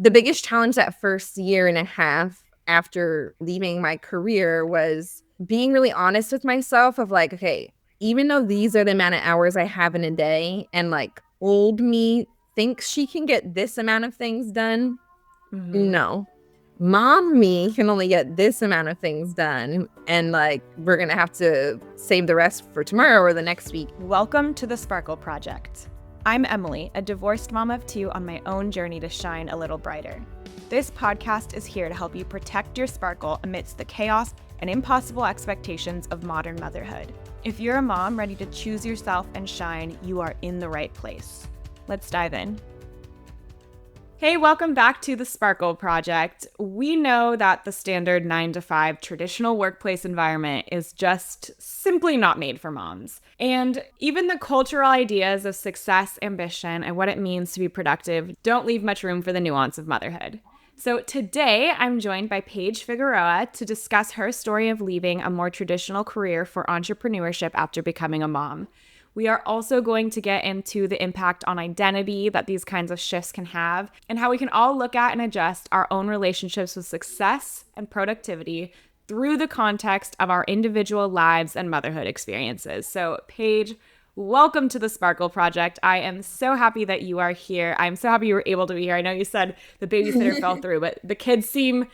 the biggest challenge that first year and a half after leaving my career was being really honest with myself of like, okay, even though these are the amount of hours I have in a day and like old me thinks she can get this amount of things done, no. Mom me can only get this amount of things done. And like, we're going to have to save the rest for tomorrow or the next week. Welcome to the Sparkle Project. I'm Emily, a divorced mom of two on my own journey to shine a little brighter. This podcast is here to help you protect your sparkle amidst the chaos and impossible expectations of modern motherhood. If you're a mom ready to choose yourself and shine, you are in the right place. Let's dive in. Hey, welcome back to the Sparkle Project. We know that the standard 9-to-5 traditional workplace environment is just simply not made for moms. And even the cultural ideas of success, ambition, and what it means to be productive don't leave much room for the nuance of motherhood. So today, I'm joined by Paige Figueroa to discuss her story of leaving a more traditional career for entrepreneurship after becoming a mom. We are also going to get into the impact on identity that these kinds of shifts can have and how we can all look at and adjust our own relationships with success and productivity through the context of our individual lives and motherhood experiences. So, Paige, welcome to the Sparkle Project. I am so happy that you are here. I'm so happy you were able to be here. I know you said the babysitter fell through, but the kids seem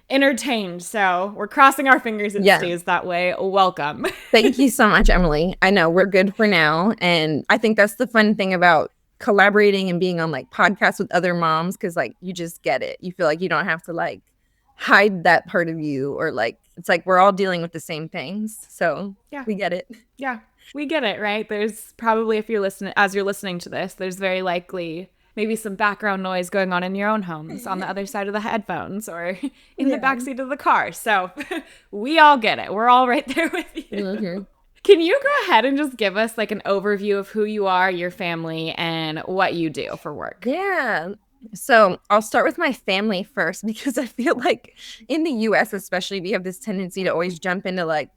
entertained, so we're crossing our fingers it stays that way. Welcome. Thank you so much, Emily. I know we're good for now, and I think that's the fun thing about collaborating and being on like podcasts with other moms, because like you just get it. You feel like you don't have to like hide that part of you, or like it's like we're all dealing with the same things, so yeah, we get it. Yeah, we get it, right? There's probably, if you're listening, as you're listening to this, there's very likely maybe some background noise going on in your own homes on the other side of the headphones or in the backseat of the car. So we all get it. We're all right there with you. Mm-hmm. Can you go ahead and just give us like an overview of who you are, your family, and what you do for work? Yeah. So I'll start with my family first, because I feel like in the US especially, we have this tendency to always jump into like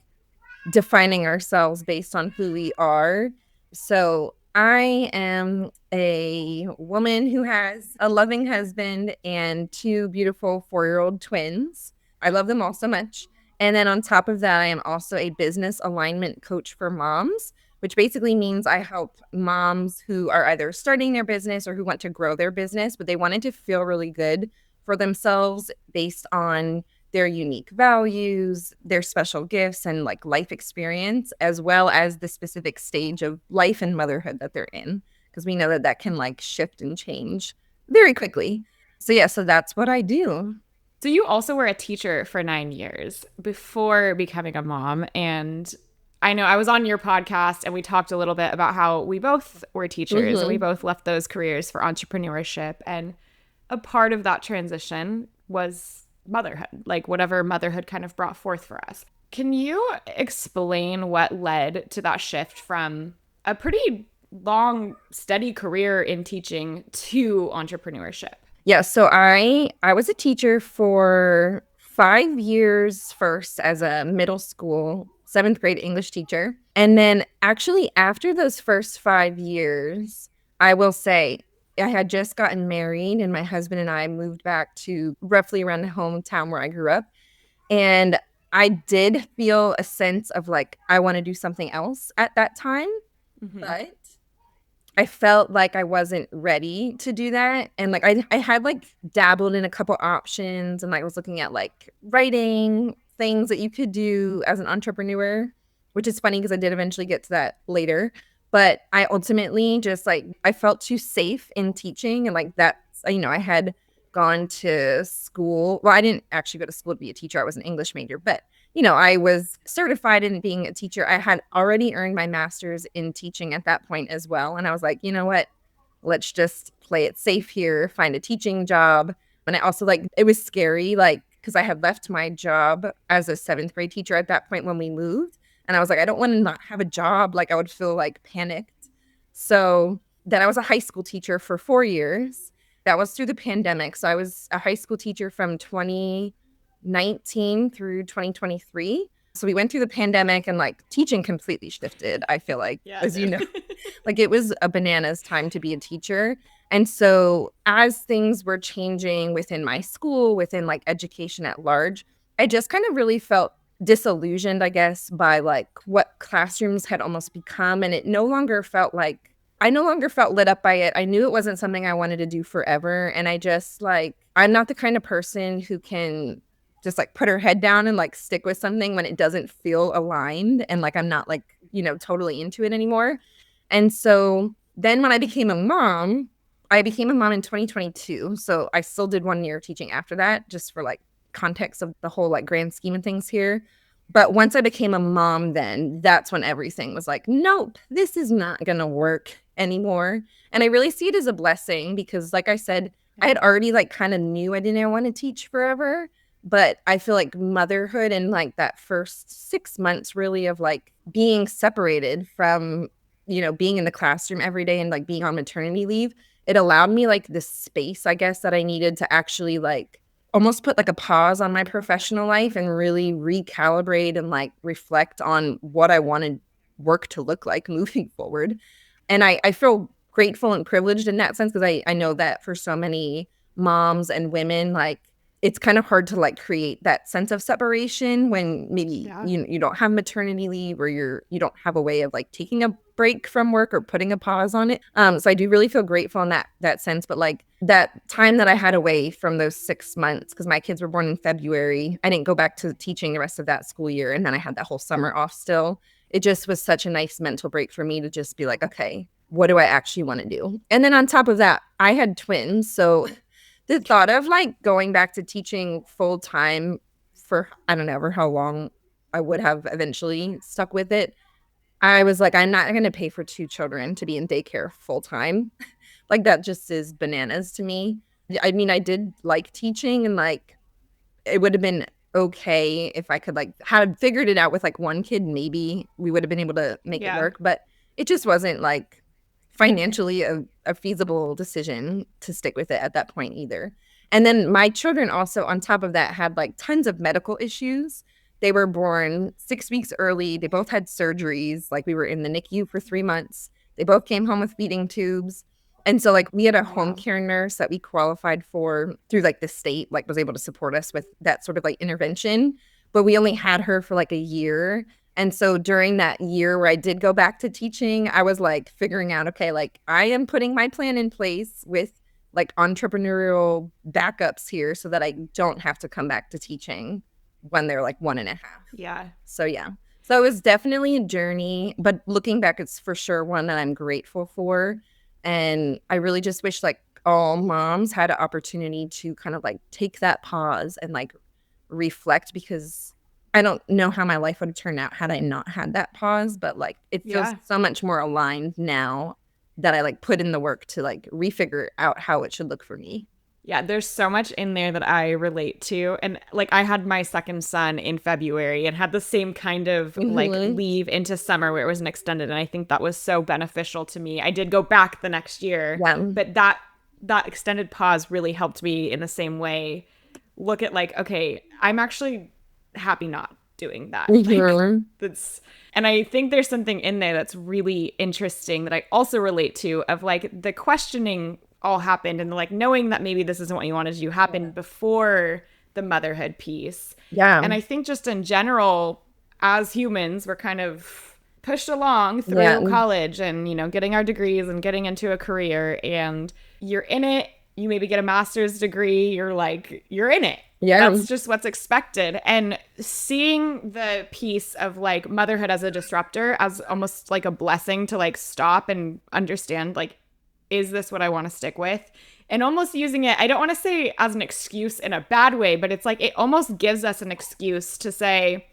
defining ourselves based on who we are. So I am a woman who has a loving husband and two beautiful 4-year-old twins. I love them all so much. And then on top of that, I am also a business alignment coach for moms, which basically means I help moms who are either starting their business or who want to grow their business, but they wanted to feel really good for themselves based on their unique values, their special gifts, and like life experience, as well as the specific stage of life and motherhood that they're in, because we know that that can like shift and change very quickly. So yeah, so that's what I do. So you also were a teacher for 9 years before becoming a mom, and I know I was on your podcast and we talked a little bit about how we both were teachers and we both left those careers for entrepreneurship, and a part of that transition was motherhood, like whatever motherhood kind of brought forth for us. Can you explain what led to that shift from a pretty long, steady career in teaching to entrepreneurship? Yeah, so I was a teacher for 5 years first as a middle school 7th grade English teacher. And then actually after those first 5 years, I will say I had just gotten married and my husband and I moved back to roughly around the hometown where I grew up. And I did feel a sense of like, I want to do something else at that time. Mm-hmm. But I felt like I wasn't ready to do that. And like, I had like dabbled in a couple options and like was looking at like writing things that you could do as an entrepreneur, which is funny because I did eventually get to that later. But I ultimately just like, I felt too safe in teaching. And like that's, you know, I had gone to school. Well, I didn't actually go to school to be a teacher. I was an English major, but you know, I was certified in being a teacher. I had already earned my master's in teaching at that point as well. And I was like, you know what, let's just play it safe here, find a teaching job. And I also like, it was scary, like, because I had left my job as a 7th grade teacher at that point when we moved. And I was like, I don't want to not have a job. Like I would feel like panicked. So then I was a high school teacher for 4 years. That was through the pandemic. So I was a high school teacher from 2019 through 2023. So we went through the pandemic and like teaching completely shifted, I feel like, as you know. Like it was a bananas time to be a teacher. And so as things were changing within my school, within like education at large, I just kind of really felt disillusioned, I guess, by like what classrooms had almost become. And it no longer felt like I no longer felt lit up by it. I knew it wasn't something I wanted to do forever. And I just like, I'm not the kind of person who can just like put her head down and like stick with something when it doesn't feel aligned and like I'm not like, totally into it anymore. And so then when I became a mom in 2022. So I still did 1 year of teaching after that, just for like context of the whole like grand scheme of things here. But once I became a mom, then that's when everything was like, nope, this is not going to work anymore. And I really see it as a blessing because, like I said, I had already like kind of knew I didn't want to teach forever. But I feel like motherhood and like that first 6 months really of like being separated from, being in the classroom every day and like being on maternity leave, it allowed me like this space, I guess, that I needed to actually like almost put like a pause on my professional life and really recalibrate and like reflect on what I wanted work to look like moving forward. And I feel grateful and privileged in that sense because I know that for so many moms and women, like it's kind of hard to like create that sense of separation when maybe you don't have maternity leave or you don't have a way of like taking a break from work or putting a pause on it. So I do really feel grateful in that sense. But like that time that I had away from those 6 months, because my kids were born in February, I didn't go back to teaching the rest of that school year. And then I had that whole summer off still. It just was such a nice mental break for me to just be like, okay, what do I actually want to do? And then on top of that, I had twins. So the thought of like going back to teaching full time for I don't know ever how long I would have eventually stuck with it. I was like, I'm not going to pay for two children to be in daycare full time. Like that just is bananas to me. I mean, I did like teaching and like it would have been okay if I could like had figured it out with like one kid, maybe we would have been able to make it work. But it just wasn't like financially a feasible decision to stick with it at that point either. And then my children also on top of that had like tons of medical issues. They were born 6 weeks early. They both had surgeries. Like we were in the NICU for 3 months. They both came home with feeding tubes. And so like we had a home care nurse that we qualified for through like the state, like was able to support us with that sort of like intervention. But we only had her for like a year. And so during that year where I did go back to teaching, I was like figuring out, okay, like I am putting my plan in place with like entrepreneurial backups here so that I don't have to come back to teaching when they're like 1.5. Yeah. So yeah. So it was definitely a journey, but looking back, it's for sure one that I'm grateful for. And I really just wish like all moms had an opportunity to kind of like take that pause and like reflect because I don't know how my life would have turned out had I not had that pause, but like it feels so much more aligned now that I like put in the work to like refigure out how it should look for me. Yeah, there's so much in there that I relate to. And like I had my second son in February and had the same kind of like leave into summer where it was an extended. And I think that was so beneficial to me. I did go back the next year, but that extended pause really helped me in the same way look at like, okay, I'm actually happy not doing that. Like, and I think there's something in there that's really interesting that I also relate to of like the questioning all happened and like knowing that maybe this isn't what you wanted to do happened before the motherhood piece. Yeah. And I think just in general, as humans, we're kind of pushed along through college and, getting our degrees and getting into a career and you're in it. You maybe get a master's degree. You're like, you're in it. Yeah. That's just what's expected. And seeing the piece of like motherhood as a disruptor as almost like a blessing to like stop and understand like, is this what I want to stick with? And almost using it, I don't want to say as an excuse in a bad way, but it's like it almost gives us an excuse to say,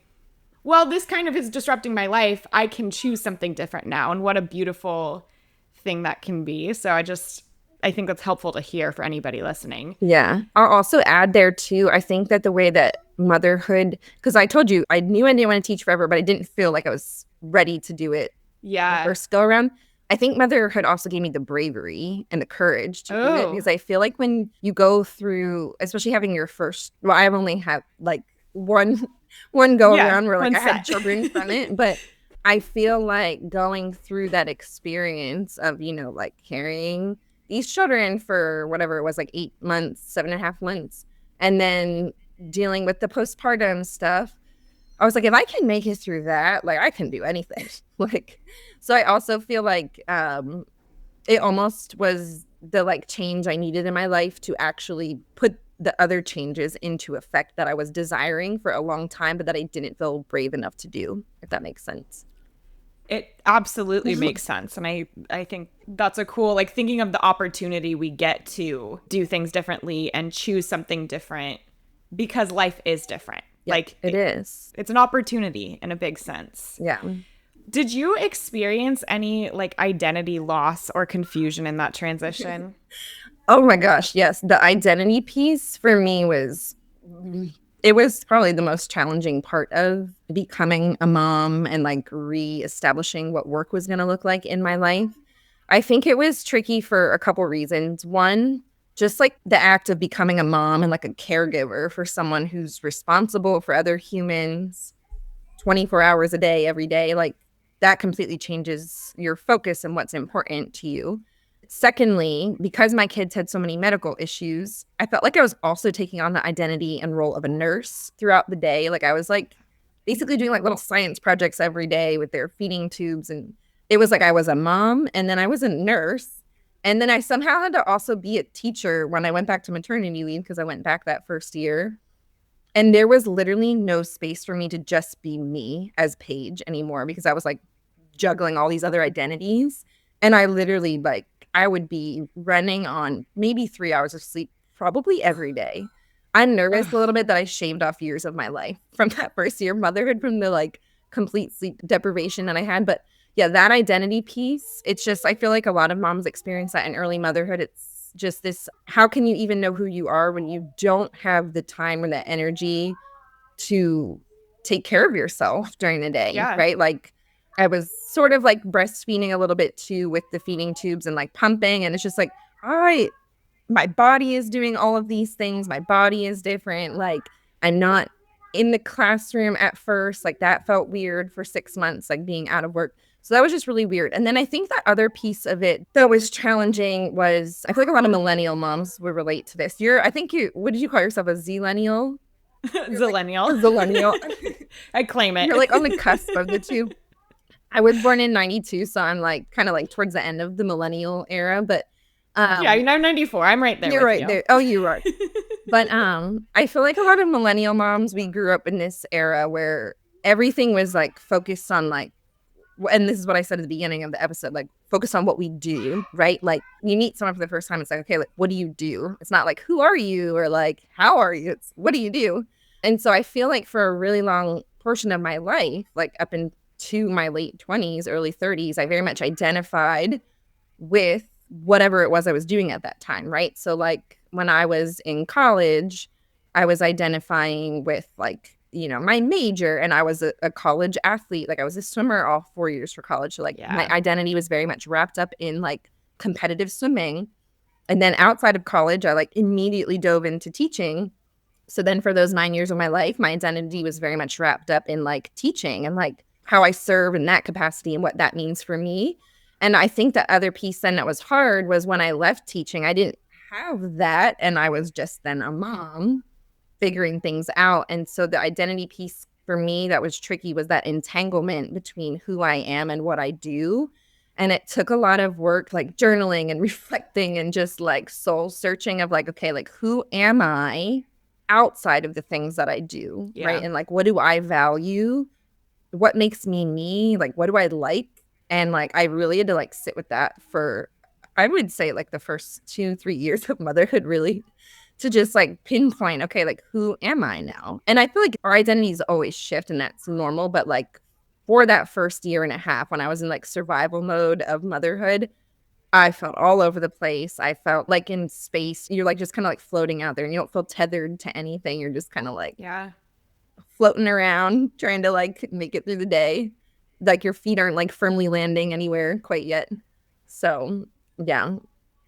well, this kind of is disrupting my life. I can choose something different now. And what a beautiful thing that can be. So I think that's helpful to hear for anybody listening. Yeah. I'll also add there too, I think that the way that motherhood, because I told you, I knew I didn't want to teach forever, but I didn't feel like I was ready to do it. Yeah. First go around. I think motherhood also gave me the bravery and the courage to do it because I feel like when you go through, especially having your first, well, I've only had like one go around where like I had children from it, but I feel like going through that experience of, like carrying these children for whatever it was, like 8 months, 7.5 months, and then dealing with the postpartum stuff. I was like, if I can make it through that, like I can do anything. Like, so I also feel like it almost was the like change I needed in my life to actually put the other changes into effect that I was desiring for a long time, but that I didn't feel brave enough to do, if that makes sense. It absolutely makes sense. And I think that's a cool, like thinking of the opportunity we get to do things differently and choose something different because life is different. Yep, Like it is. it's an opportunity in a big sense. Yeah. Did you experience any like identity loss or confusion in that transition? Oh my gosh, yes. The identity piece for me was it was probably the most challenging part of becoming a mom and like reestablishing what work was going to look like in my life. I think it was tricky for a couple reasons. One, just like the act of becoming a mom and like a caregiver for someone who's responsible for other humans 24 hours a day, every day, like that completely changes your focus and what's important to you. Secondly, because my kids had so many medical issues, I felt like I was also taking on the identity and role of a nurse throughout the day. Like I was like basically doing like little science projects every day with their feeding tubes. And it was like I was a mom and then I was a nurse. And then I somehow had to also be a teacher when I went back to maternity leave because I went back that first year. And there was literally no space for me to just be me as Paige anymore because I was like juggling all these other identities. And I literally like I would be running on maybe 3 hours of sleep probably every day. I'm nervous a little bit that I shaved off years of my life from that first year of motherhood from the like complete sleep deprivation that I had. But yeah, that identity piece, it's just I feel like a lot of moms experience that in early motherhood. It's just this how can you even know who you are when you don't have the time or the energy to take care of yourself during the day, Yeah. right? Like I was sort of like breastfeeding a little bit too with the feeding tubes and like pumping. And it's just like, all right, my body is doing all of these things. My body is different. Like I'm not in the classroom at first. Like that felt weird for 6 months, like being out of work. So that was just really weird. And then I think that other piece of it that was challenging was I feel like a lot of millennial moms would relate to this. I think what did you call yourself? A Zillennial? You're like a Zillennial. Zillennial. I claim it. You're like on the cusp of the two. I was born in 92, so I'm like kind of like towards the end of the millennial era, but Yeah, I'm 94. I'm right there you're with right you. there. Oh, you are. But I feel like a lot of millennial moms, we grew up in this era where everything was like focused on like and this is what I said at the beginning of the episode, like focus on what we do, right? Like you meet someone for the first time, it's like, okay, like what do you do? It's not like who are you or like how are you? It's what do you do? And so I feel like for a really long portion of my life, like up into my late 20s, early 30s, I very much identified with whatever it was I was doing at that time, right? So like when I was in college, I was identifying with like, my major and I was a college athlete. Like I was a swimmer all 4 years for college. So like my Yeah. identity was very much wrapped up in like competitive swimming. And then outside of college, I like immediately dove into teaching. So then for those 9 years of my life, my identity was very much wrapped up in like teaching and like how I serve in that capacity and what that means for me. And I think the other piece then that was hard was when I left teaching, I didn't have that. And I was just then a mom figuring things out. And so the identity piece for me that was tricky was that entanglement between who I am and what I do. And it took a lot of work, like journaling and reflecting and just like soul searching of like, okay, like who am I outside of the things that I do, right? Yeah. And like, what do I value? What makes me me? Like, what do I like? And like, I really had to like sit with that for, I would say like the first 2, 3 years of motherhood, really to just like pinpoint, okay, like who am I now? And I feel like our identities always shift and that's normal. But like for that first year and a half, when I was in like survival mode of motherhood, I felt all over the place. I felt like in space. You're like just kind of like floating out there and you don't feel tethered to anything. You're just kind of like Yeah. floating around, trying to like make it through the day. Like your feet aren't like firmly landing anywhere quite yet. So, yeah.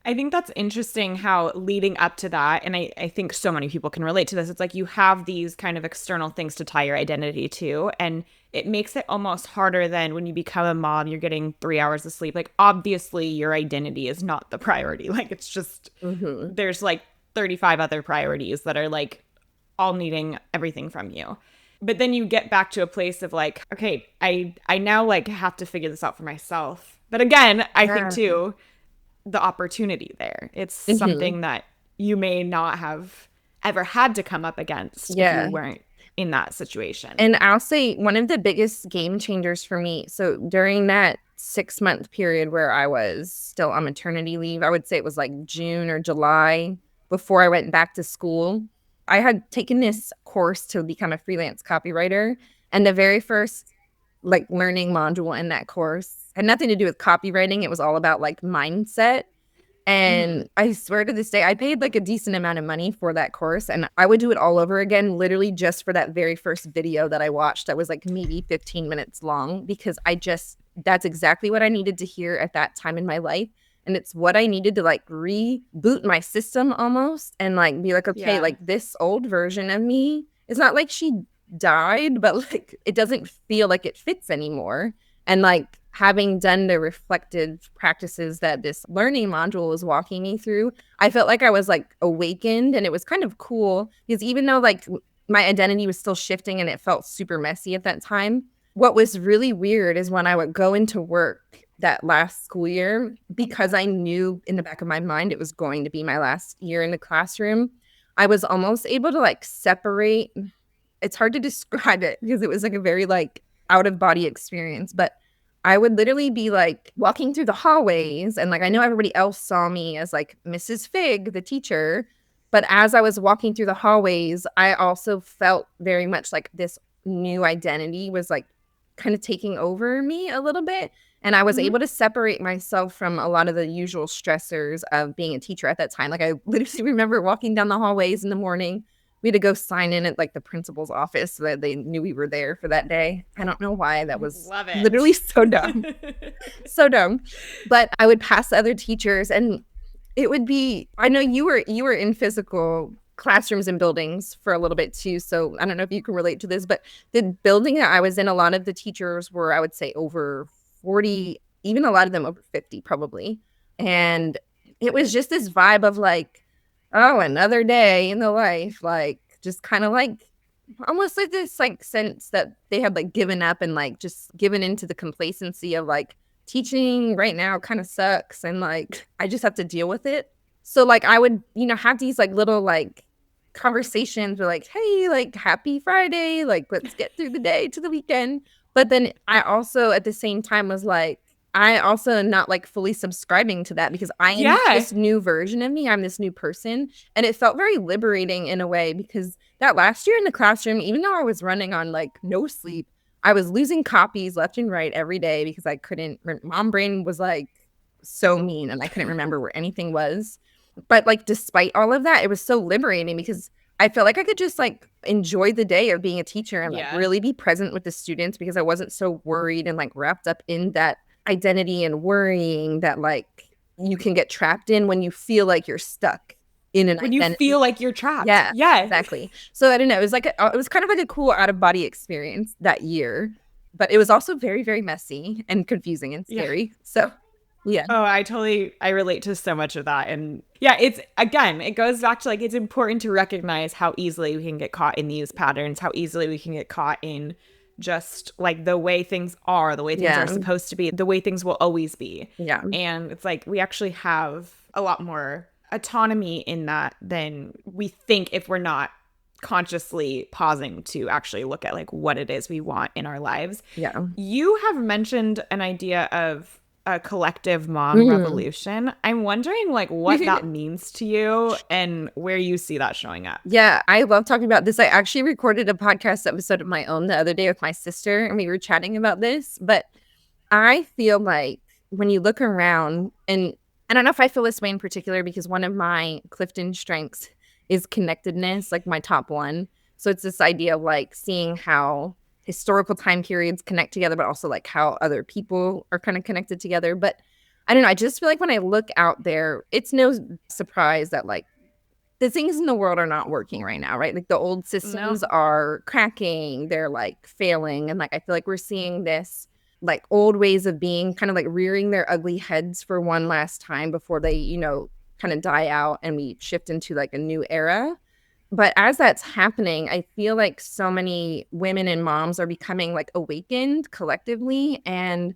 I think that's interesting how leading up to that, and I think so many people can relate to this, it's like you have these kind of external things to tie your identity to. And it makes it almost harder than when you become a mom, you're getting 3 hours of sleep. Like, obviously, your identity is not the priority. Like, it's just, Mm-hmm. there's like 35 other priorities that are like all needing everything from you. But then you get back to a place of like, okay, I now like have to figure this out for myself. But again, I think Yeah. too, the opportunity there. It's Mm-hmm. something that you may not have ever had to come up against if you Yeah. weren't in that situation. And I'll say one of the biggest game changers for me. So during that 6 month period where I was still on maternity leave, I would say it was like June or July before I went back to school. I had taken this course to become a freelance copywriter. And the very first like learning module in that course had nothing to do with copywriting. It was all about like mindset. Mm-hmm. And I swear to this day, I paid like a decent amount of money for that course. And I would do it all over again, literally just for that very first video that I watched that was like maybe 15 minutes long, because that's exactly what I needed to hear at that time in my life. And it's what I needed to like reboot my system almost and like be like, okay, Yeah. like this old version of me, it's not like she died, but like it doesn't feel like it fits anymore. And like having done the reflective practices that this learning module was walking me through, I felt like I was like awakened, and it was kind of cool because even though like my identity was still shifting and it felt super messy at that time, what was really weird is when I would go into work that last school year, because I knew in the back of my mind it was going to be my last year in the classroom, I was almost able to like separate. It's hard to describe it because it was like a very like out of body experience, but I would literally be like walking through the hallways, and like I know everybody else saw me as like Mrs. Fig, the teacher, but as I was walking through the hallways, I also felt very much like this new identity was like kind of taking over me a little bit. And I was Mm-hmm. able to separate myself from a lot of the usual stressors of being a teacher at that time. Like I literally remember walking down the hallways in the morning. We had to go sign in at like the principal's office so that they knew we were there for that day. I don't know why. That was Love literally it. so dumb. So dumb. But I would pass other teachers, and it would be, I know you were in physical classrooms and buildings for a little bit too. So I don't know if you can relate to this, but the building that I was in, a lot of the teachers were, I would say, over 40, even a lot of them over 50 probably. And it was just this vibe of like, oh, another day in the life, like just kind of like almost like this like sense that they had like given up and like just given into the complacency of like teaching right now kind of sucks and like I just have to deal with it. So like I would, have these like little like conversations where like, hey, like happy Friday, like let's get through the day to the weekend. But then I also at the same time was like, I also am not like fully subscribing to that because I am Yeah. this new version of me. I'm this new person. And it felt very liberating in a way because that last year in the classroom, even though I was running on like no sleep, I was losing copies left and right every day because I couldn't. Mom brain was like so mean and I couldn't remember where anything was. But like, despite all of that, it was so liberating because I felt like I could just like enjoy the day of being a teacher and like Yeah. really be present with the students because I wasn't so worried and like wrapped up in that identity and worrying that like you can get trapped in when you feel like you're stuck in an When you identity. feel like you're trapped. Yeah, Yeah. exactly. So I don't know. It was like it was kind of like a cool out of body experience that year, but it was also very, very messy and confusing and Yeah. scary. So yeah, Oh, I relate to so much of that. And yeah, it's again, it goes back to like, it's important to recognize how easily we can get caught in these patterns, how easily we can get caught in just like the way things are, the way things are yeah, supposed to be, the way things will always be. yeah, And it's like, we actually have a lot more autonomy in that than we think if we're not consciously pausing to actually look at like what it is we want in our lives. yeah. You have mentioned an idea of a collective mom Mhm. revolution. I'm wondering like what that means to you and where you see that showing up. Yeah, I love talking about this. I actually recorded a podcast episode of my own the other day with my sister, and we were chatting about this. But I feel like when you look around, and I don't know if I feel this way in particular because one of my Clifton strengths is connectedness, like my top one. So it's this idea of like seeing how historical time periods connect together, but also like how other people are kind of connected together. But I don't know. I just feel like when I look out there, it's no surprise that like the things in the world are not working right now, right? Like the old No. systems are cracking, they're like failing. And like I feel like we're seeing this like old ways of being kind of like rearing their ugly heads for one last time before they, kind of die out and we shift into like a new era. But as that's happening, I feel like so many women and moms are becoming like awakened collectively. And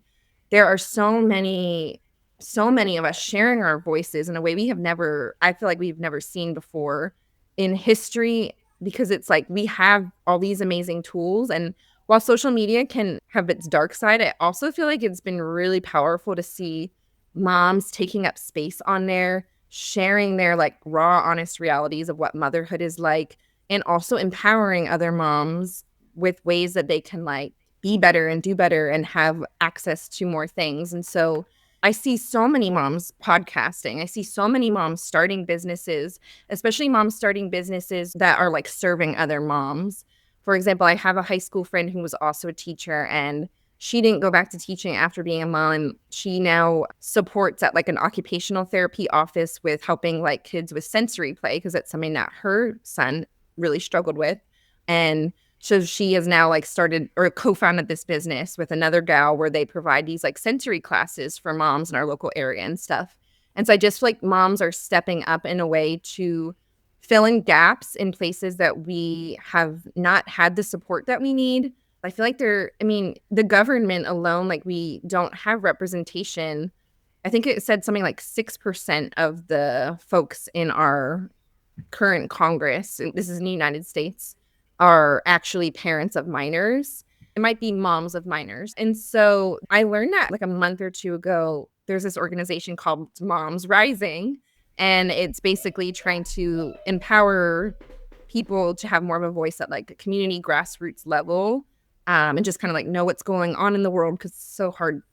there are so many of us sharing our voices in a way we have never, I feel like we've never seen before in history, because it's like we have all these amazing tools. And while social media can have its dark side, I also feel like it's been really powerful to see moms taking up space on there, sharing their like raw, honest realities of what motherhood is like, and also empowering other moms with ways that they can like be better and do better and have access to more things. And so I see so many moms podcasting. I see so many moms starting businesses, especially moms starting businesses that are like serving other moms. For example, I have a high school friend who was also a teacher, and she didn't go back to teaching after being a mom. She now supports at like an occupational therapy office with helping like kids with sensory play, because that's something that her son really struggled with. And so she has now like started or co-founded this business with another gal where they provide these like sensory classes for moms in our local area and stuff. And so I just feel like moms are stepping up in a way to fill in gaps in places that we have not had the support that we need. I feel like the government alone, like we don't have representation. I think it said something like 6% of the folks in our current Congress, and this is in the United States, are actually parents of minors. It might be moms of minors. And so I learned that like a month or two ago, there's this organization called Moms Rising, and it's basically trying to empower people to have more of a voice at like a community grassroots level, and just kind of like know what's going on in the world, because it's so hard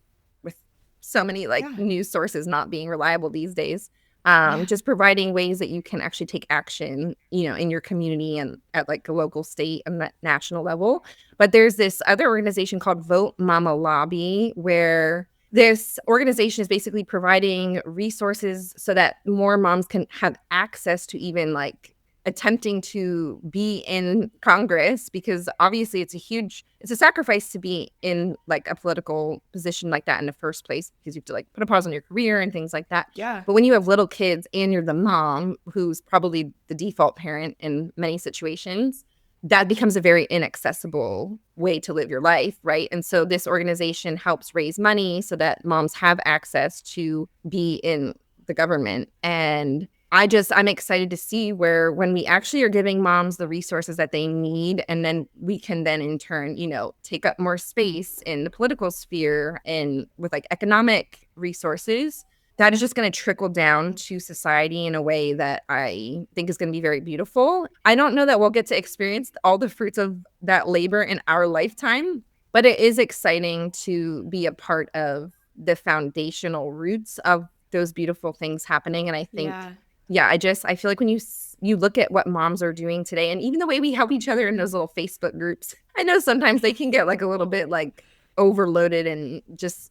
with so many like Yeah. news sources not being reliable these days. Yeah. Just providing ways that you can actually take action, in your community and at like a local, state, and national level. But there's this other organization called Vote Mama Lobby, where this organization is basically providing resources so that more moms can have access to even like attempting to be in Congress, because obviously it's a sacrifice to be in like a political position like that in the first place, because you have to like put a pause on your career and things like that. Yeah. But when you have little kids and you're the mom who's probably the default parent in many situations, that becomes a very inaccessible way to live your life, right? And so this organization helps raise money so that moms have access to be in the government. And I'm excited to see where when we actually are giving moms the resources that they need, and then we can then in turn, take up more space in the political sphere and with like economic resources, that is just going to trickle down to society in a way that I think is going to be very beautiful. I don't know that we'll get to experience all the fruits of that labor in our lifetime, but it is exciting to be a part of the foundational roots of those beautiful things happening. And I think, Yeah. yeah, I feel like when you look at what moms are doing today, and even the way we help each other in those little Facebook groups, I know sometimes they can get like a little bit like overloaded, and just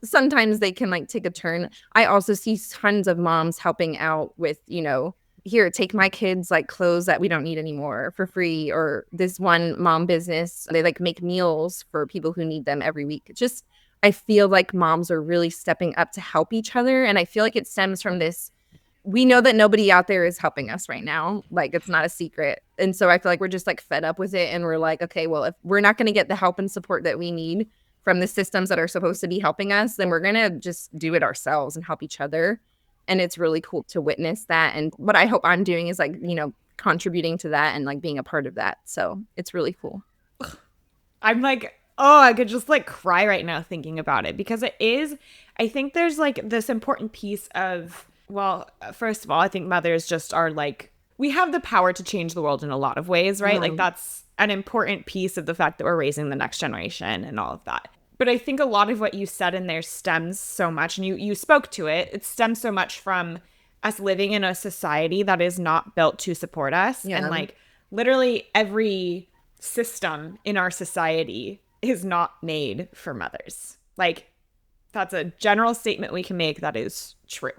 sometimes they can like take a turn. I also see tons of moms helping out with, here, take my kids like clothes that we don't need anymore for free. Or this one mom business, they like make meals for people who need them every week. Just, I feel like moms are really stepping up to help each other. And I feel like it stems from this. We know that nobody out there is helping us right now. Like, it's not a secret. And so I feel like we're just like fed up with it. And we're like, okay, well, if we're not going to get the help and support that we need from the systems that are supposed to be helping us, then we're going to just do it ourselves and help each other. And it's really cool to witness that. And what I hope I'm doing is like, contributing to that and like being a part of that. So it's really cool. I'm like, oh, I could just like cry right now thinking about it, because I think there's like this important piece of, well, first of all, I think mothers just are like, we have the power to change the world in a lot of ways, right? Like that's an important piece of the fact that we're raising the next generation and all of that. But I think a lot of what you said in there stems so much, and you spoke to it, it stems so much from us living in a society that is not built to support us. Yeah. And like literally every system in our society is not made for mothers. Like, that's a general statement we can make that is true.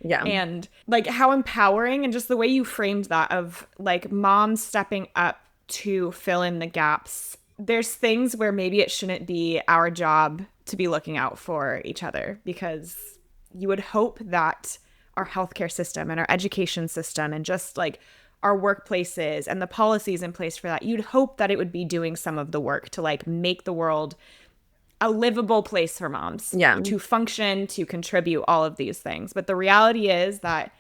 Yeah. And like how empowering, and just the way you framed that of like moms stepping up to fill in the gaps. There's things where maybe it shouldn't be our job to be looking out for each other, because you would hope that our healthcare system and our education system and just like our workplaces and the policies in place for that, you'd hope that it would be doing some of the work to like make the world a livable place for moms Yeah. to function, to contribute, all of these things. But the reality is that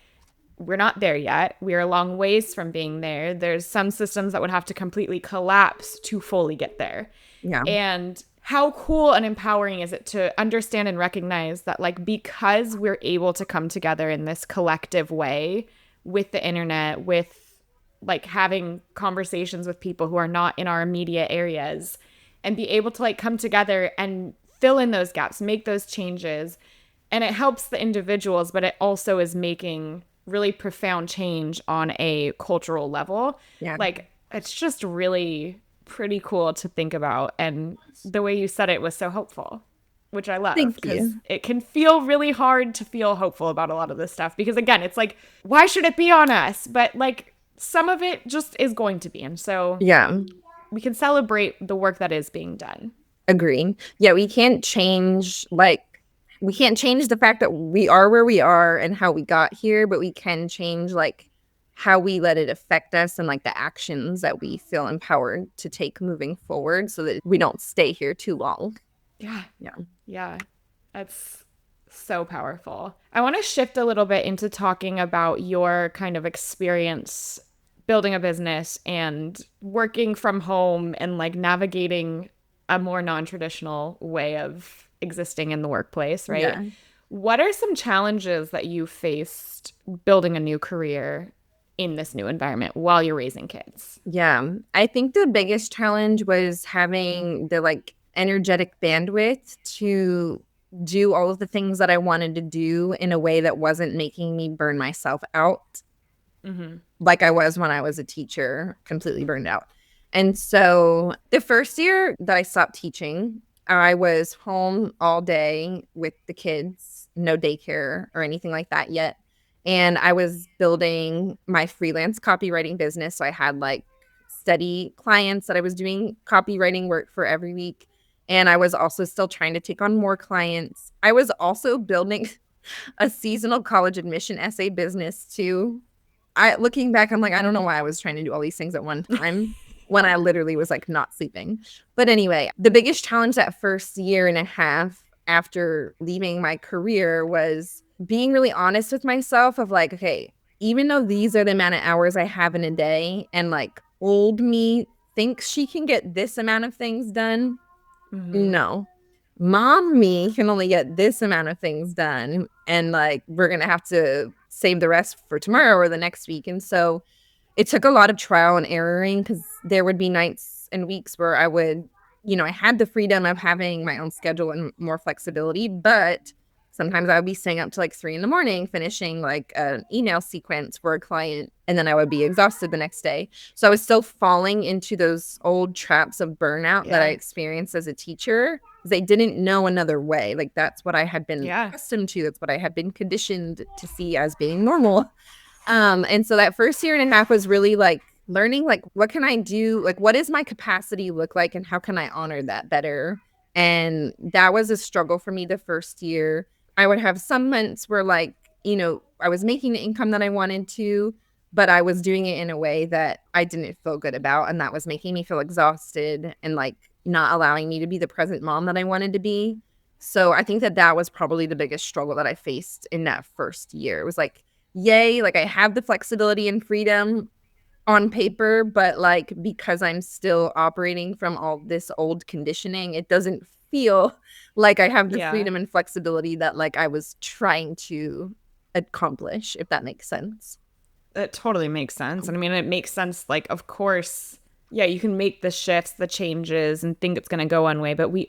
we're not there yet. We're a long ways from being there. There's some systems that would have to completely collapse to fully get there. Yeah. And how cool and empowering is it to understand and recognize that, like, because we're able to come together in this collective way with the internet, with like having conversations with people who are not in our immediate areas, and be able to like come together and fill in those gaps, make those changes. And it helps the individuals, but it also is making really profound change on a cultural level. Yeah. Like, it's just really pretty cool to think about. And the way you said it was so hopeful, which I love, Thank because you. it can feel really hard to feel hopeful about a lot of this stuff. Because again, it's like, why should it be on us? But like, some of it just is going to be. And so Yeah. we can celebrate the work that is being done. Agree. Yeah, we can't change the fact that we are where we are and how we got here, but we can change like how we let it affect us and like the actions that we feel empowered to take moving forward so that we don't stay here too long. Yeah. Yeah. Yeah. That's so powerful. I want to shift a little bit into talking about your kind of experience building a business and working from home and like navigating a more non-traditional way of existing in the workplace, right? Yeah. What are some challenges that you faced building a new career in this new environment while you're raising kids? Yeah. I think the biggest challenge was having the like energetic bandwidth to do all of the things that I wanted to do in a way that wasn't making me burn myself out Mm-hmm. like I was when I was a teacher, completely burned out. And so the first year that I stopped teaching, I was home all day with the kids, no daycare or anything like that yet. And I was building my freelance copywriting business. So I had like steady clients that I was doing copywriting work for every week. And I was also still trying to take on more clients. I was also building a seasonal college admission essay business too. Looking back, I'm like, I don't know why I was trying to do all these things at one time when I literally was like not sleeping. But anyway, the biggest challenge that first year and a half after leaving my career was being really honest with myself of like, okay, even though these are the amount of hours I have in a day and like old me thinks she can get this amount of things done, Mm-hmm. no. Mom me can only get this amount of things done. And like, we're going to have to save the rest for tomorrow or the next week. And so it took a lot of trial and erroring because there would be nights and weeks where I would, I had the freedom of having my own schedule and more flexibility, but sometimes I would be staying up to like 3 a.m, finishing like an email sequence for a client, and then I would be exhausted the next day. So I was still falling into those old traps of burnout that I Yeah. experienced as a teacher because I didn't know another way. Like that's what I had been Yeah. accustomed to. That's what I had been conditioned to see as being normal. And so that first year and a half was really like learning, like, what can I do? Like, what does my capacity look like? And how can I honor that better? And that was a struggle for me the first year. I would have some months where, like, I was making the income that I wanted to, but I was doing it in a way that I didn't feel good about. And that was making me feel exhausted and like not allowing me to be the present mom that I wanted to be. So I think that that was probably the biggest struggle that I faced in that first year. It was like, yay, like I have the flexibility and freedom on paper, but like because I'm still operating from all this old conditioning, it doesn't feel like I have the Yeah. freedom and flexibility that like I was trying to accomplish, if that makes sense. It totally makes sense. And I mean, it makes sense. Like, of course, yeah, you can make the shifts, the changes, and think it's going to go one way, but we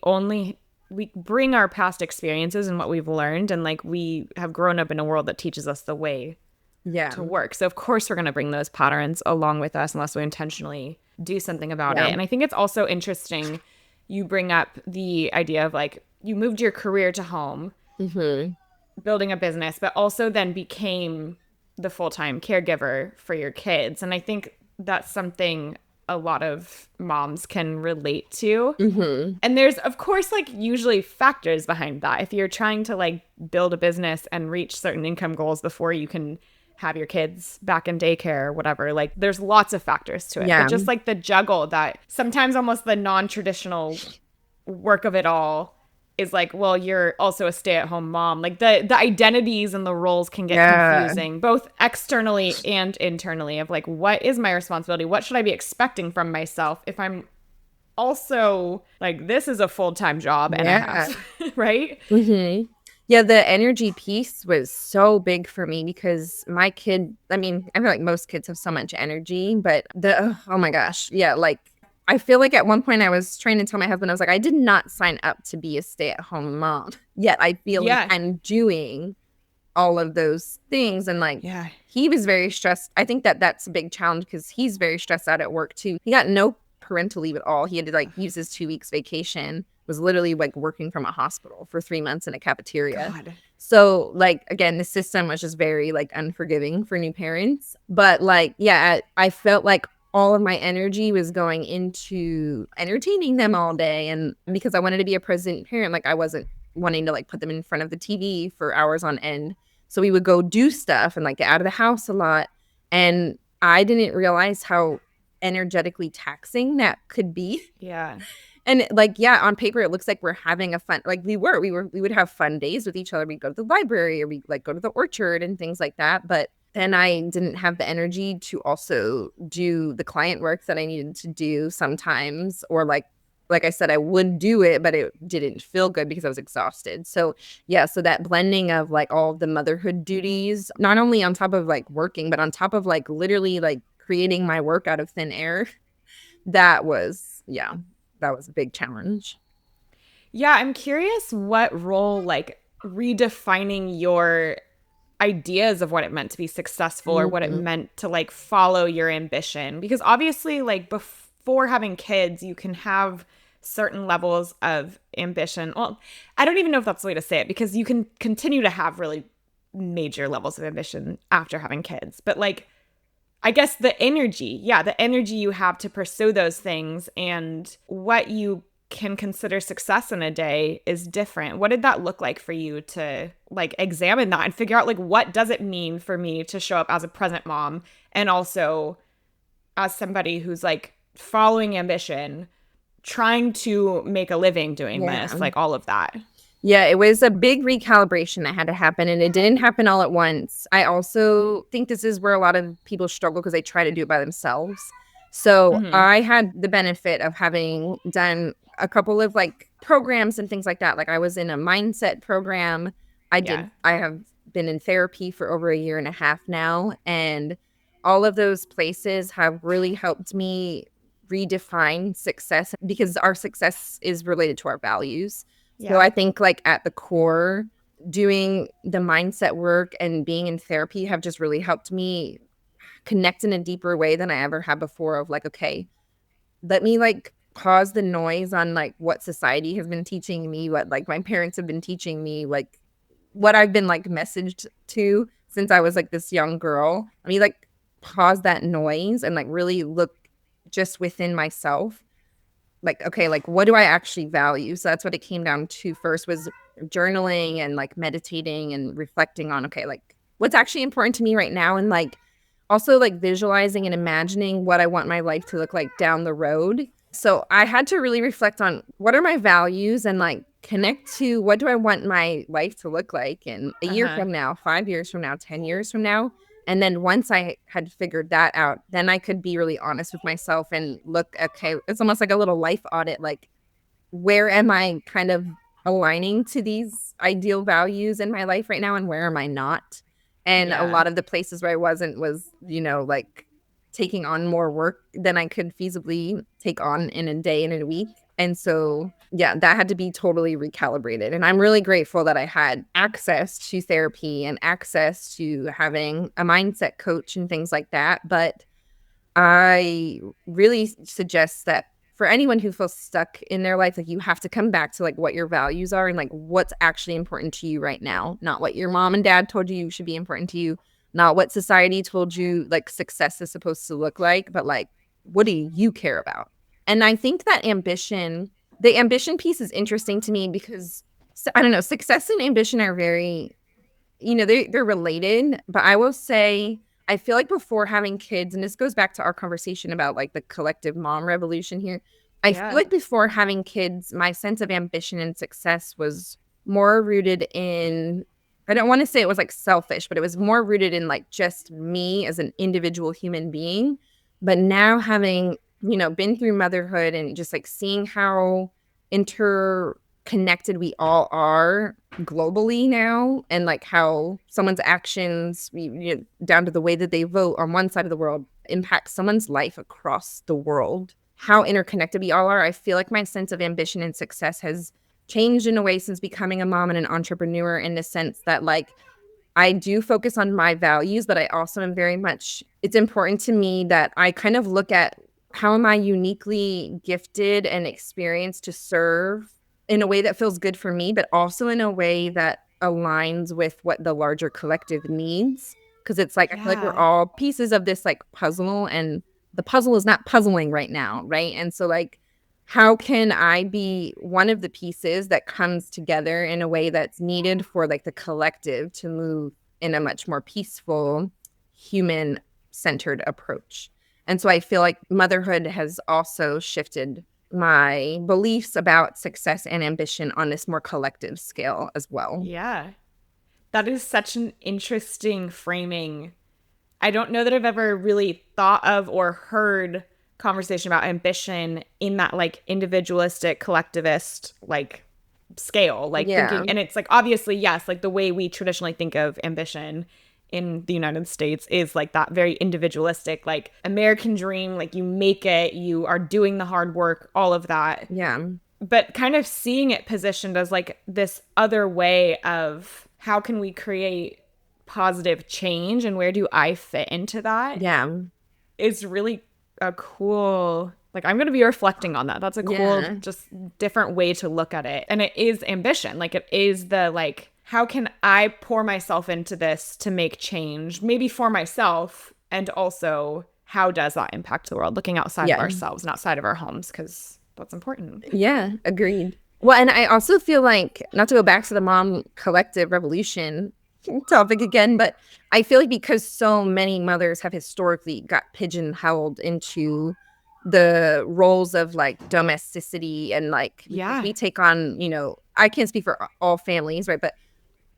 bring our past experiences and what we've learned, and like we have grown up in a world that teaches us the way Yeah. to work. So, of course, we're going to bring those patterns along with us unless we intentionally do something about Yeah. it. And I think it's also interesting you bring up the idea of like you moved your career to home. Mm-hmm. building a business, but also then became the full-time caregiver for your kids. And I think that's something a lot of moms can relate to. Hmm. And there's, of course, like usually factors behind that. If you're trying to like build a business and reach certain income goals before you can have your kids back in daycare or whatever, like there's lots of factors to it. But Yeah. just like the juggle that sometimes almost the non-traditional work of it all is like, well, you're also a stay-at-home mom. Like the identities and the roles can get Yeah. confusing, both externally and internally, of like, what is my responsibility? What should I be expecting from myself if I'm also like, this is a full-time job and a Yeah. half, right? Hmm. Yeah, the energy piece was so big for me because my kid, I mean, I feel like most kids have so much energy, but oh my gosh. Yeah, like I feel like at one point I was trying to tell my husband, I was like, I did not sign up to be a stay-at-home mom. Yet I feel like Yeah. I'm doing all of those things. And like Yeah. he was very stressed. I think that that's a big challenge because he's very stressed out at work too. He got no parental leave at all. He had to like use his 2 weeks vacation, was literally like working from a hospital for 3 months in a cafeteria. God. So like again, the system was just very like unforgiving for new parents. But like, yeah, I felt like all of my energy was going into entertaining them all day. And because I wanted to be a present parent, like I wasn't wanting to like put them in front of the TV for hours on end. So we would go do stuff and like get out of the house a lot. And I didn't realize how energetically taxing that could be. Yeah. And like, yeah, on paper it looks like we're having a fun, like we would have fun days with each other. We'd go to the library or we like go to the orchard and things like that. But then I didn't have the energy to also do the client work that I needed to do sometimes, or like I said, I would do it, but it didn't feel good because I was exhausted. So yeah, so that blending of like all the motherhood duties, not only on top of like working, but on top of like literally like creating my work out of thin air, that was, yeah, that was a big challenge. Yeah, I'm curious what role like redefining your ideas of what it meant to be successful or what it Mhm. meant to like follow your ambition, because obviously like before having kids you can have certain levels of ambition. Well, I don't even know if that's the way to say it, because you can continue to have really major levels of ambition after having kids, but like I guess the energy, yeah, the energy you have to pursue those things and what you can consider success in a day is different. What did that look like for you to like examine that and figure out like what does it mean for me to show up as a present mom and also as somebody who's like following ambition, trying to make a living doing this, Yeah. like all of that. Yeah, it was a big recalibration that had to happen, and it didn't happen all at once. I also think this is where a lot of people struggle because they try to do it by themselves. So Mhm. I had the benefit of having done a couple of like programs and things like that. Like I was in a mindset program. Yeah. I have been in therapy for over a year and a half now. And all of those places have really helped me redefine success because our success is related to our values. So Yeah. I think like at the core, doing the mindset work and being in therapy have just really helped me connect in a deeper way than I ever had before of like, okay, let me like pause the noise on like what society has been teaching me, what like my parents have been teaching me, like what I've been like messaged to since I was like this young girl. Let me like pause that noise and like really look just within myself, like, okay, like what do I actually value? So that's what it came down to first, was journaling and like meditating and reflecting on, okay, like what's actually important to me right now, and like also like visualizing and imagining what I want my life to look like down the road. So I had to really reflect on what are my values and like connect to what do I want my life to look like in a year Uh-huh. from now, 5 years from now, 10 years from now. And then once I had figured that out, then I could be really honest with myself and look, okay, it's almost like a little life audit. Like, where am I kind of aligning to these ideal values in my life right now? And where am I not? And a Yeah. lot of the places where I wasn't was, like taking on more work than I could feasibly take on in a day and in a week. And so, yeah, that had to be totally recalibrated. And I'm really grateful that I had access to therapy and access to having a mindset coach and things like that. But I really suggest that for anyone who feels stuck in their life, like you have to come back to like what your values are and like what's actually important to you right now, not what your mom and dad told you should be important to you, not what society told you like success is supposed to look like, but like what do you care about? And I think that the ambition piece is interesting to me because I don't know, success and ambition are very, they're related, but I will say I feel like before having kids, and this goes back to our conversation about like the collective mom revolution here. I feel Yeah. like before having kids, my sense of ambition and success was more rooted in, I don't want to say it was like selfish, but it was more rooted in like just me as an individual human being. But now having, been through motherhood and just like seeing how interconnected we all are globally now, and like how someone's actions, down to the way that they vote on one side of the world, impact someone's life across the world, how interconnected we all are. I feel like my sense of ambition and success has changed in a way since becoming a mom and an entrepreneur, in the sense that like I do focus on my values, but I also am very much, it's important to me that I kind of look at how am I uniquely gifted and experienced to serve in a way that feels good for me, but also in a way that aligns with what the larger collective needs. Cause it's like, I feel like we're Yeah. all pieces of this like puzzle, and the puzzle is not puzzling right now. Right. And so, like, how can I be one of the pieces that comes together in a way that's needed for like the collective to move in a much more peaceful, human centered approach? And so I feel like motherhood has also shifted my beliefs about success and ambition on this more collective scale as well. Yeah. That is such an interesting framing. I don't know that I've ever really thought of or heard conversation about ambition in that like individualistic, collectivist like scale, like Yeah. thinking, and it's like obviously, yes, like the way we traditionally think of ambition in the United States is like that very individualistic, like American dream, like you make it, you are doing the hard work, all of that. Yeah. But kind of seeing it positioned as like this other way of how can we create positive change and where do I fit into that Yeah. is really a cool, like I'm going to be reflecting on that. That's a cool Yeah. just different way to look at it. And it is ambition. Like it is the like how can I pour myself into this to make change maybe for myself, and also how does that impact the world, looking outside of Yeah. ourselves and outside of our homes, because that's important. Yeah. Agreed. Well, and I also feel like, not to go back to the mom collective revolution topic again, but I feel like because so many mothers have historically got pigeonholed into the roles of like domesticity, and like because Yeah. we take on, I can't speak for all families, right? But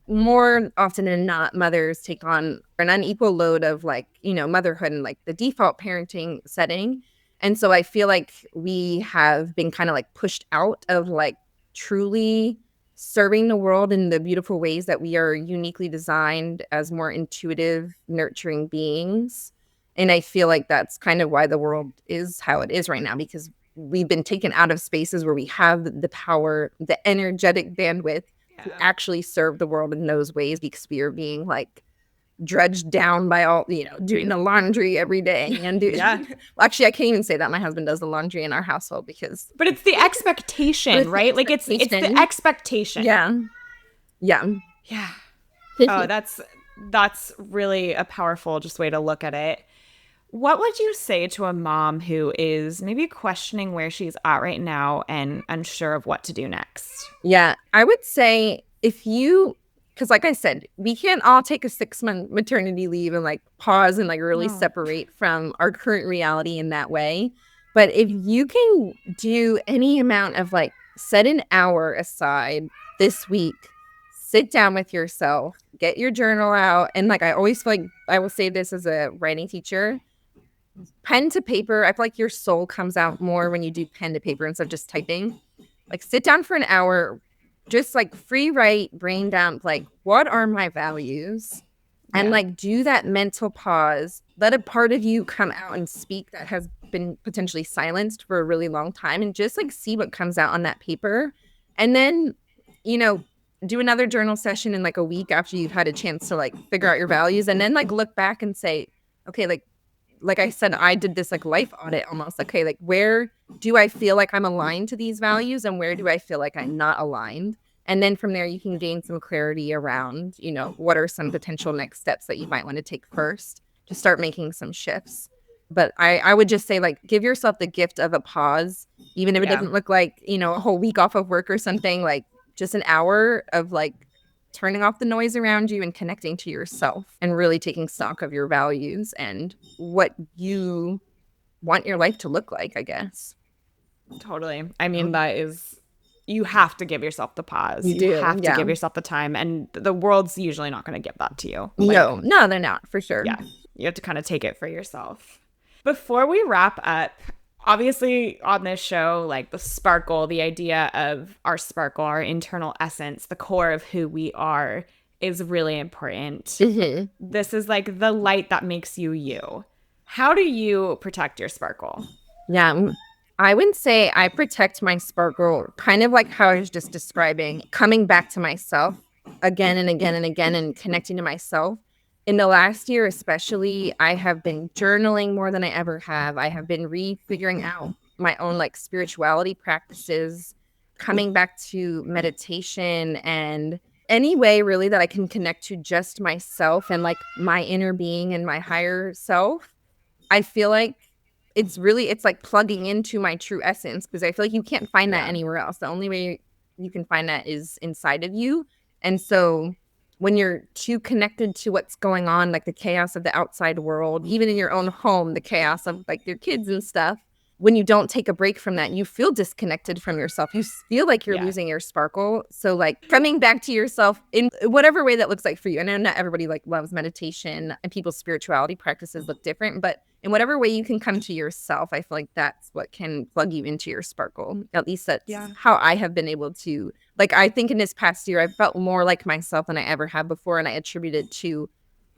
more often than not, mothers take on an unequal load of like, motherhood and like the default parenting setting. And so I feel like we have been kind of like pushed out of like truly serving the world in the beautiful ways that we are uniquely designed as more intuitive, nurturing beings. And I feel like that's kind of why the world is how it is right now, because we've been taken out of spaces where we have the power, the energetic bandwidth to Yeah. actually serve the world in those ways, because we are being like drudged down by all, doing the laundry every day and do Yeah. well, actually I can't even say that my husband does the laundry in our household because But it's the but expectation, it's the right? Like it's the expectation. expectation. Yeah. Yeah. Yeah. Oh, that's really a powerful just way to look at it. What would you say to a mom who is maybe questioning where she's at right now and unsure of what to do next? Yeah, I would say if you, because like I said, we can't all take a 6-month maternity leave and like pause and like really No. separate from our current reality in that way. But if you can do any amount of like set an hour aside this week, sit down with yourself, get your journal out. And like I always feel like I will say this as a writing teacher, pen to paper. I feel like your soul comes out more when you do pen to paper instead of just typing. Like sit down for an hour, just like free write, brain dump, like what are my values? And Yeah. like do that mental pause. Let a part of you come out and speak that has been potentially silenced for a really long time, and just like see what comes out on that paper. And then, you know, do another journal session in like a week after you've had a chance to like figure out your values, and then like look back and say, okay, like like I said, I did this like life audit almost. Okay, like where do I feel like I'm aligned to these values and where do I feel like I'm not aligned? And then from there, you can gain some clarity around, what are some potential next steps that you might want to take first to start making some shifts. But I would just say, like, give yourself the gift of a pause, even if it doesn't look like, a whole week off of work or something, like just an hour of like turning off the noise around you and connecting to yourself and really taking stock of your values and what you want your life to look like, I guess. Totally. I mean, that is, you have to give yourself the pause. You have to give yourself the time, and the world's usually not going to give that to you. No, they're not, for sure. Yeah. You have to kind of take it for yourself. Before we wrap up, obviously on this show, like the sparkle, the idea of our sparkle, our internal essence, the core of who we are is really important. Mm-hmm. This is like the light that makes you you. How do you protect your sparkle? Yeah, I would say I protect my sparkle kind of like how I was just describing, coming back to myself again and again and again and connecting to myself. In the last year, especially, I have been journaling more than I ever have. I have been refiguring out my own like spirituality practices, coming back to meditation and any way really that I can connect to just myself and like my inner being and my higher self. I feel like it's like plugging into my true essence because I feel like you can't find that anywhere else. The only way you can find that is inside of you. And so when you're too connected to what's going on, like the chaos of the outside world, even in your own home, the chaos of like your kids and stuff, when you don't take a break from that, you feel disconnected from yourself. You feel like you're losing your sparkle. So like coming back to yourself in whatever way that looks like for you. I know not everybody like loves meditation and people's spirituality practices look different, but in whatever way you can come to yourself, I feel like that's what can plug you into your sparkle. At least that's how I have been able to, like, I think in this past year, I felt more like myself than I ever have before. And I attribute it to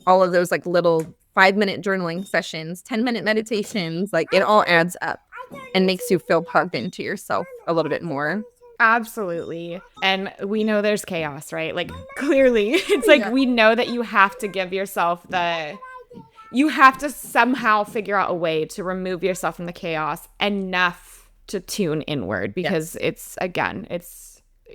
all of those like little 5-minute journaling sessions, 10-minute meditations, like it all adds up and makes you feel plugged into yourself a little bit more. Absolutely. And we know there's chaos, right? Like clearly it's like we know that you have to give yourself you have to somehow figure out a way to remove yourself from the chaos enough to tune inward because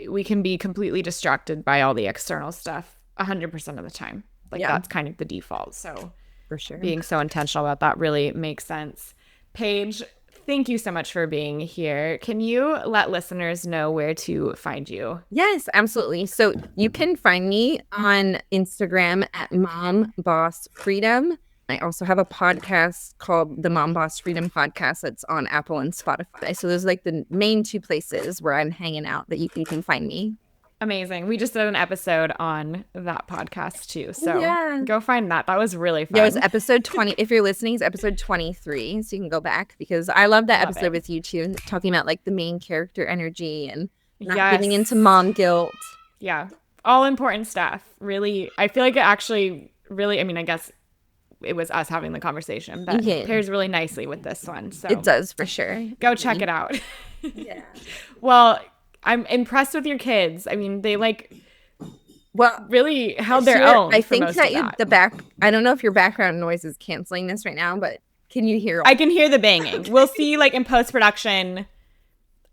we can be completely distracted by all the external stuff 100% of the time. Like that's kind of the default. So for sure, being so intentional about that really makes sense. Paige, thank you so much for being here. Can you let listeners know where to find you? Yes, absolutely. So you can find me on Instagram at Mom Boss Freedom. I also have a podcast called the Mom Boss Freedom Podcast that's on Apple and Spotify. So those are like the main two places where I'm hanging out that you can find me. Amazing. We just did an episode on that podcast too. So go find that. That was really fun. Yeah, it was episode 20. If you're listening, it's episode 23. So you can go back because I love that episode with you too. Talking about like the main character energy and not getting into mom guilt. Yeah. All important stuff. Really. I feel like it actually really, I mean, I guess it was us having the conversation, but pairs really nicely with this one. So it does for sure. Go check it out. Well, I'm impressed with your kids. I mean, they really held their own. I think that I don't know if your background noise is canceling this right now, but can you hear? I can hear the banging. We'll see, like in post production.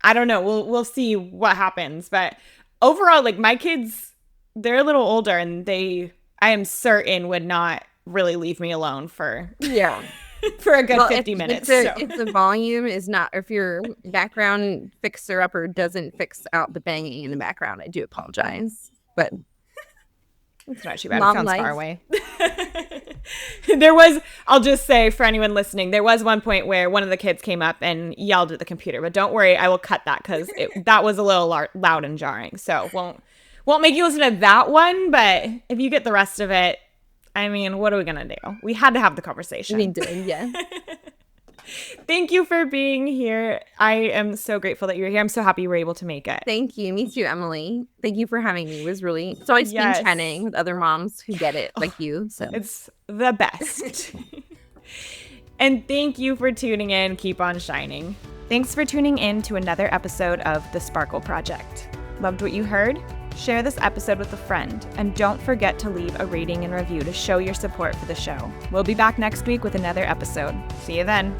I don't know. We'll see what happens. But overall, like my kids, they're a little older, and I am certain would not really leave me alone for a good 50 minutes. If the volume is not, if your background fixer-upper doesn't fix out the banging in the background, I do apologize. But it's not too bad. It sounds far away. I'll just say for anyone listening, there was one point where one of the kids came up and yelled at the computer. But don't worry, I will cut that because that was a little loud and jarring. So won't make you listen to that one. But if you get the rest of it, I mean, what are we going to do? We had to have the conversation. We did, yeah. Thank you for being here. I am so grateful that you're here. I'm so happy you were able to make it. Thank you. Me too, Emily. Thank you for having me. It was it's always been chatting with other moms who get it like you. So it's the best. And thank you for tuning in. Keep on shining. Thanks for tuning in to another episode of The Sparkle Project. Loved what you heard? Share this episode with a friend, and don't forget to leave a rating and review to show your support for the show. We'll be back next week with another episode. See you then.